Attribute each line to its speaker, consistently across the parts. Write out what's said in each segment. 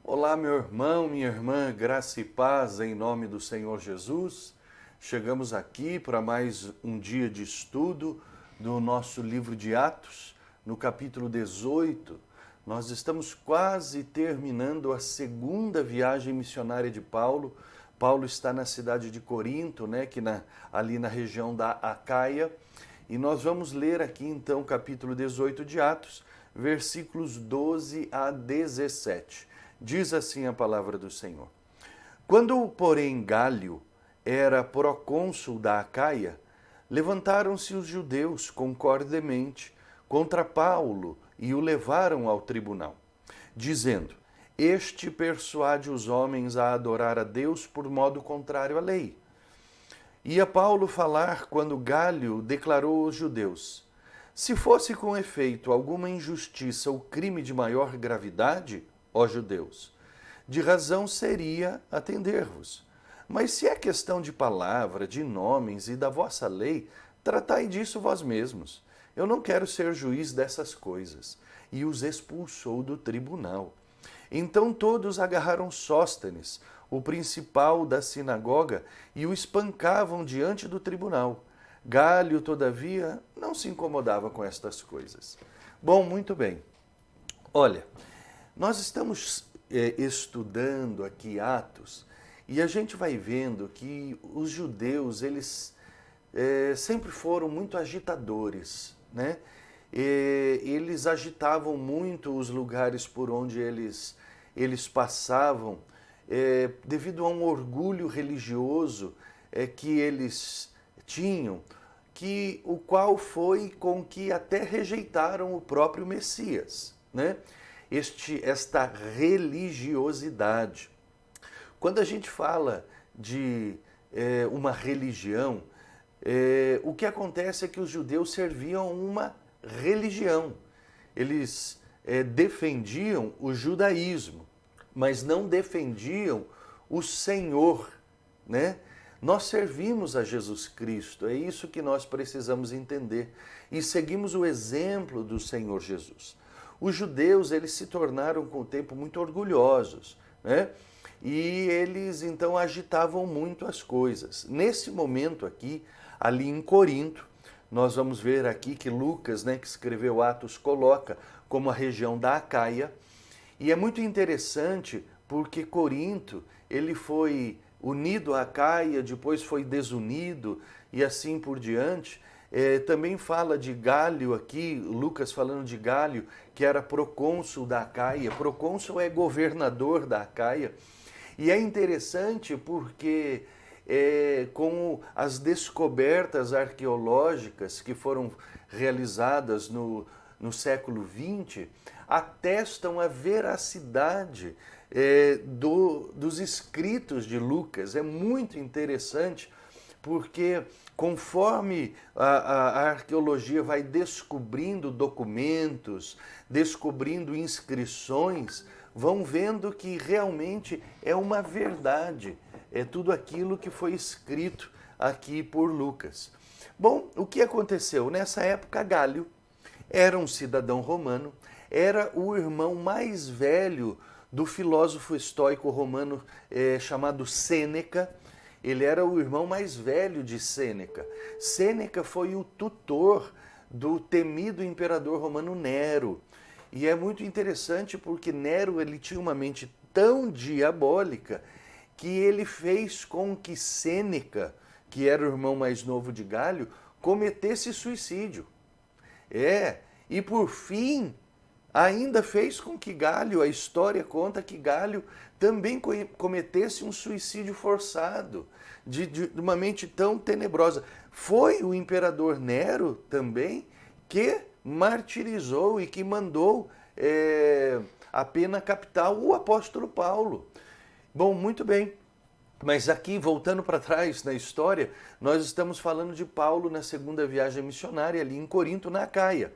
Speaker 1: Olá, meu irmão, minha irmã, graça e paz em nome do Senhor Jesus. Chegamos aqui para mais um dia de estudo do nosso livro de Atos, no capítulo 18. Nós estamos quase terminando a segunda viagem missionária de Paulo. Paulo está na cidade de Corinto, ali na região da Acaia. E nós vamos ler aqui então o capítulo 18 de Atos, versículos 12 a 17. Diz assim a palavra do Senhor. Quando, porém, Gálio era procônsul da Acaia, levantaram-se os judeus concordemente contra Paulo e o levaram ao tribunal, dizendo: Este persuade os homens a adorar a Deus por modo contrário à lei. Ia Paulo falar quando Gálio declarou aos judeus: Se fosse com efeito alguma injustiça ou crime de maior gravidade, ó judeus, de razão seria atender-vos. Mas se é questão de palavra, de nomes e da vossa lei, tratai disso vós mesmos. Eu não quero ser juiz dessas coisas. E os expulsou do tribunal. Então todos agarraram Sóstenes, o principal da sinagoga, e o espancavam diante do tribunal. Gálio, todavia, não se incomodava com estas coisas. Bom, muito bem. Olha, nós estamos estudando aqui Atos e a gente vai vendo que os judeus, eles sempre foram muito agitadores, né? Eles agitavam muito os lugares por onde eles passavam, devido a um orgulho religioso que eles tinham, o qual foi com que até rejeitaram o próprio Messias, né? Esta religiosidade. Quando a gente fala de uma religião, o que acontece é que os judeus serviam uma religião. Eles defendiam o judaísmo, mas não defendiam o Senhor, né? Nós servimos a Jesus Cristo, é isso que nós precisamos entender. E seguimos o exemplo do Senhor Jesus. Os judeus, eles se tornaram com o tempo muito orgulhosos, né? E eles então agitavam muito as coisas. Nesse momento aqui, ali em Corinto, nós vamos ver aqui que Lucas, né, que escreveu Atos, coloca como a região da Acaia. E é muito interessante porque Corinto, ele foi unido à Acaia, depois foi desunido e assim por diante. Também fala de Gálio aqui, Lucas falando de Gálio, que era procônsul da Acaia. Procônsul é governador da Acaia. E é interessante porque com as descobertas arqueológicas que foram realizadas no século XX, atestam a veracidade dos escritos de Lucas. É muito interessante porque conforme a arqueologia vai descobrindo documentos, descobrindo inscrições, vão vendo que realmente é uma verdade, é tudo aquilo que foi escrito aqui por Lucas. Bom, o que aconteceu? Nessa época, Gálio era um cidadão romano, era o irmão mais velho do filósofo estoico romano chamado Sêneca. Ele era o irmão mais velho de Sêneca. Sêneca foi o tutor do temido imperador romano Nero. E é muito interessante porque Nero ele tinha uma mente tão diabólica que ele fez com que Sêneca, que era o irmão mais novo de Gálio, cometesse suicídio. E por fim, ainda fez com que Gálio, a história conta que Gálio também cometesse um suicídio forçado, de uma mente tão tenebrosa. Foi o imperador Nero também que martirizou e que mandou a pena capital o apóstolo Paulo. Bom, muito bem. Mas aqui, voltando para trás na história, nós estamos falando de Paulo na segunda viagem missionária ali em Corinto, na Acaia.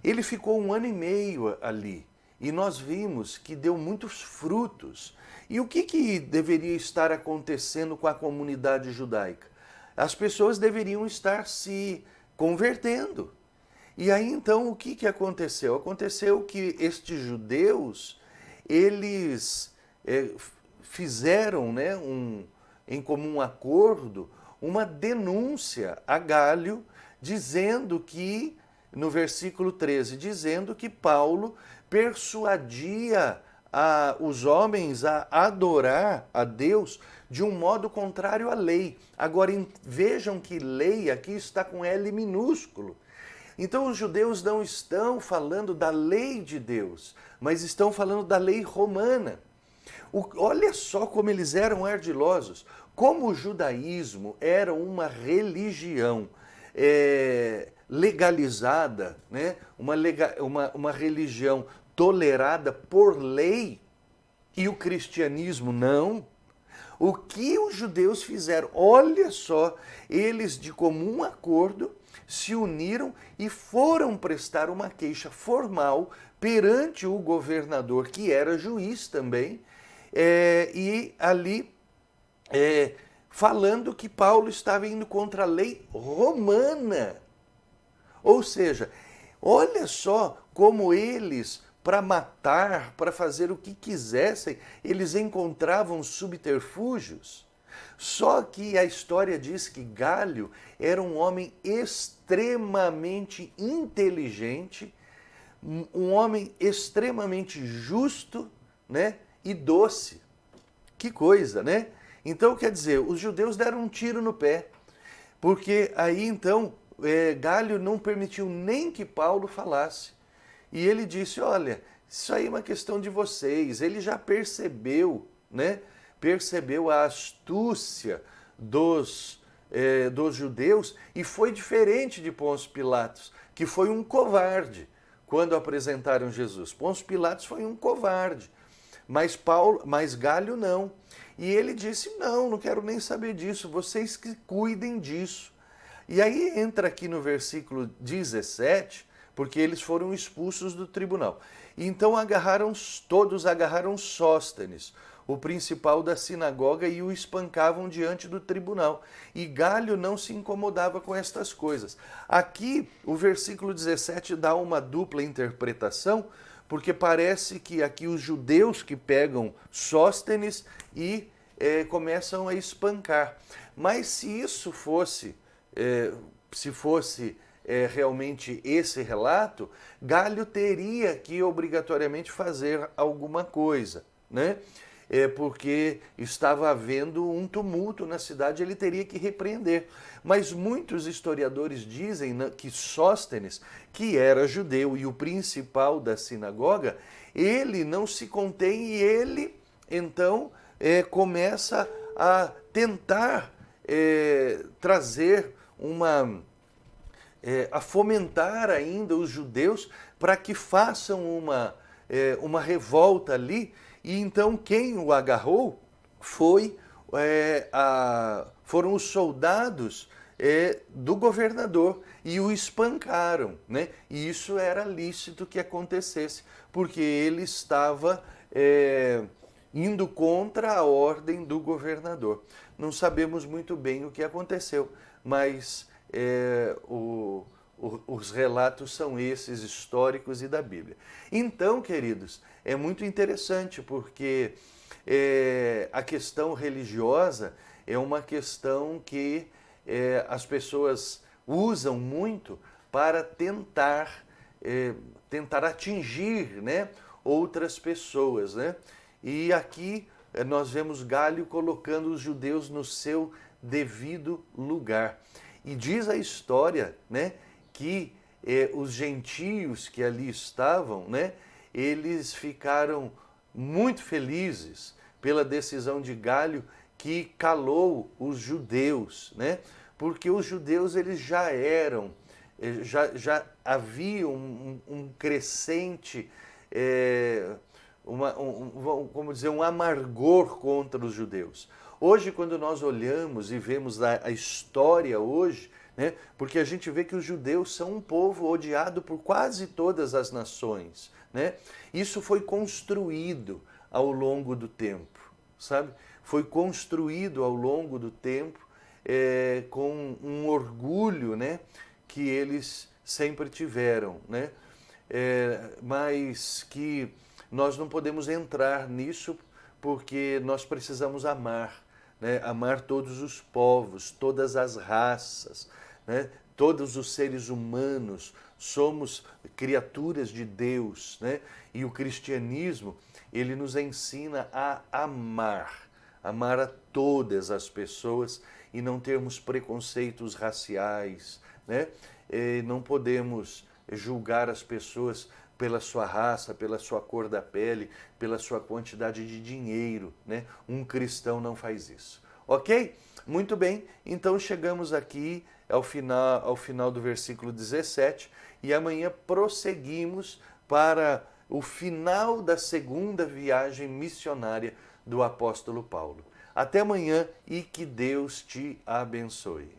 Speaker 1: Ele ficou 1 ano e meio ali e nós vimos que deu muitos frutos. E o que deveria estar acontecendo com a comunidade judaica? As pessoas deveriam estar se convertendo. E aí então o que aconteceu? Aconteceu que estes judeus, eles fizeram, né, em comum acordo, uma denúncia a Gálio, dizendo que, no versículo 13, dizendo que Paulo persuadia os homens a adorar a Deus de um modo contrário à lei. Agora vejam que lei aqui está com L minúsculo. Então os judeus não estão falando da lei de Deus, mas estão falando da lei romana. Olha só como eles eram ardilosos. Como o judaísmo era uma religião legalizada, né? uma religião tolerada por lei, e o cristianismo não. O que os judeus fizeram? Olha só, eles de comum acordo se uniram e foram prestar uma queixa formal perante o governador, que era juiz também, e ali falando que Paulo estava indo contra a lei romana. Ou seja, olha só como eles, para matar, para fazer o que quisessem, eles encontravam subterfúgios. Só que a história diz que Gálio era um homem extremamente inteligente, um homem extremamente justo, né, e doce. Que coisa, né? Então, quer dizer, os judeus deram um tiro no pé, porque aí então Gálio não permitiu nem que Paulo falasse. E ele disse, olha, isso aí é uma questão de vocês. Ele já percebeu, né? Percebeu a astúcia dos judeus, e foi diferente de Pôncio Pilatos, que foi um covarde quando apresentaram Jesus. Pôncio Pilatos foi um covarde, mas Gálio não. E ele disse, não quero nem saber disso, vocês que cuidem disso. E aí entra aqui no versículo 17, porque eles foram expulsos do tribunal. Então todos agarraram Sóstenes, o principal da sinagoga, e o espancavam diante do tribunal. E Gálio não se incomodava com estas coisas. Aqui o versículo 17 dá uma dupla interpretação, porque parece que aqui os judeus que pegam Sóstenes e começam a espancar. Mas se isso fosse, realmente esse relato, Gálio teria que obrigatoriamente fazer alguma coisa, né? Porque estava havendo um tumulto na cidade, ele teria que repreender. Mas muitos historiadores dizem que Sóstenes, que era judeu e o principal da sinagoga, ele não se contém e ele, então, começa a tentar trazer a fomentar ainda os judeus para que façam uma revolta ali. E então quem o agarrou foram os soldados do governador, e o espancaram, né? E isso era lícito que acontecesse, porque ele estava indo contra a ordem do governador. Não sabemos muito bem o que aconteceu, mas os relatos são esses, históricos e da Bíblia. Então, queridos, é muito interessante, porque a questão religiosa é uma questão que as pessoas usam muito para tentar atingir, né, outras pessoas, né? E aqui nós vemos Gálio colocando os judeus no seu devido lugar. E diz a história, né, que os gentios que ali estavam, né, eles ficaram muito felizes pela decisão de Gálio, que calou os judeus, né? Porque os judeus eles já eram, já havia um crescente, como dizer, um amargor contra os judeus. Hoje, quando nós olhamos e vemos a história hoje, né, porque a gente vê que os judeus são um povo odiado por quase todas as nações, né? Isso foi construído ao longo do tempo, sabe? Foi construído ao longo do tempo com um orgulho, né, que eles sempre tiveram, né? Mas que nós não podemos entrar nisso porque nós precisamos amar, né? Amar todos os povos, todas as raças, né? Todos os seres humanos, somos criaturas de Deus, né? E o cristianismo, ele nos ensina a amar a todas as pessoas e não termos preconceitos raciais, né? E não podemos julgar as pessoas pela sua raça, pela sua cor da pele, pela sua quantidade de dinheiro, né? Um cristão não faz isso. Ok? Muito bem, então chegamos aqui ao final do versículo 17 e amanhã prosseguimos para o final da segunda viagem missionária do apóstolo Paulo. Até amanhã e que Deus te abençoe.